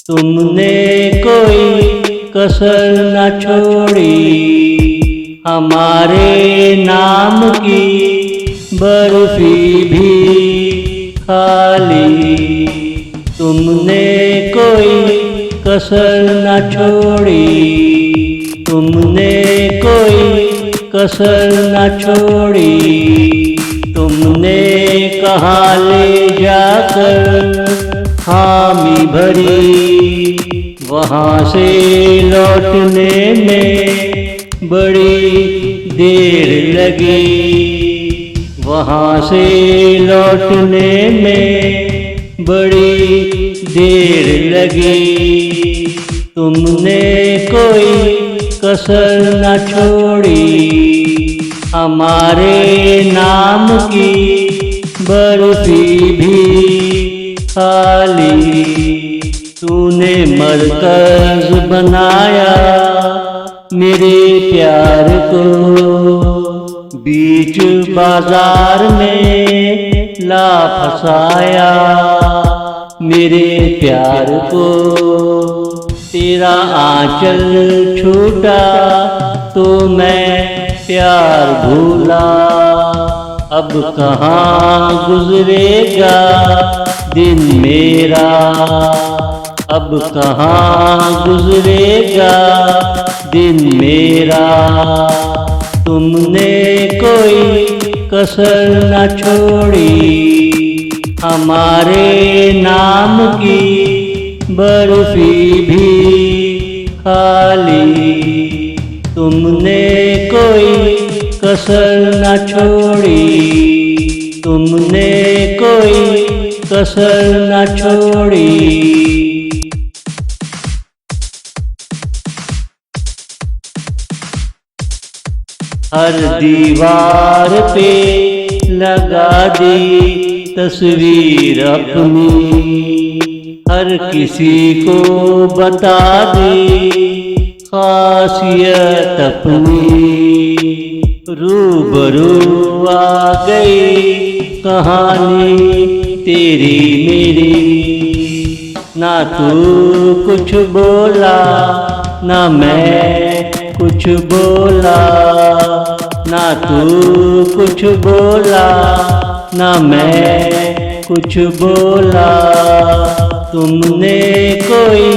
तुमने कोई कसर न छोड़ी, हमारे नाम की बर्फी भी खाली। तुमने कोई कसर न छोड़ी, तुमने कोई कसर न छोड़ी। तुमने कहाँ ले जाकर हामी भरी, वहाँ से लौटने में बड़ी देर लगी, वहाँ से लौटने में बड़ी देर लगी। तुमने कोई कसर न छोड़ी, हमारे नाम की बर्फी भी खाली। तूने मरकज बनाया मेरे प्यार को, बीच बाजार में ला फसाया मेरे प्यार को। तेरा आंचल छूटा तो मैं प्यार भूला, अब कहाँ गुजरेगा दिन मेरा, अब कहाँ गुजरेगा दिन मेरा। तुमने कोई कसर न छोड़ी, हमारे नाम की बर्फी भी खाली। तुमने कोई कसर न छोड़ी, तुमने कोई कसर न छोड़ी। हर दीवार पे लगा दी तस्वीर अपनी, हर किसी को बता दी खासियत अपनी। रूबरू आ गई कहानी तेरी मेरी, ना तू कुछ बोला ना मैं कुछ बोला, ना तू कुछ बोला ना मैं कुछ बोला। तुमने कोई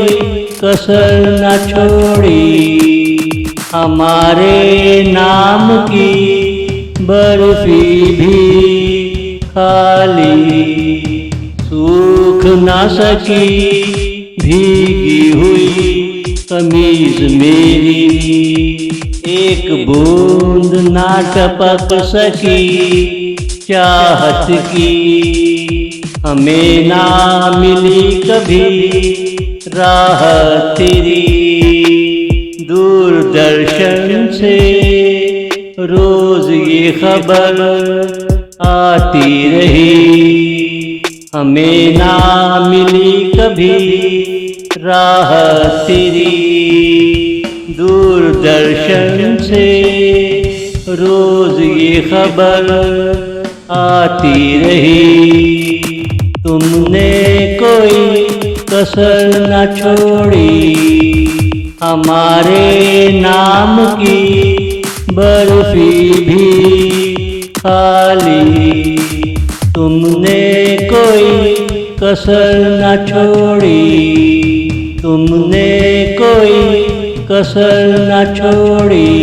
कसर न छोड़ी, हमारे नाम की बर्फी भी खाली। सूख ना सकी भीगी हुई कमीज मेरी, एक बूंद ना टपक सकी चाहत की। हमें ना मिली कभी राहत तेरी, दूरदर्शन से रोज ये खबर आती रही। हमें ना मिली कभी राहत तेरी, दूरदर्शन से रोज ये खबर आती रही। तुमने कोई कसर न छोड़ी, हमारे नाम की बर्फी भी खाली। तुमने कोई कसर न छोड़ी, तुमने कोई कसर न छोड़ी।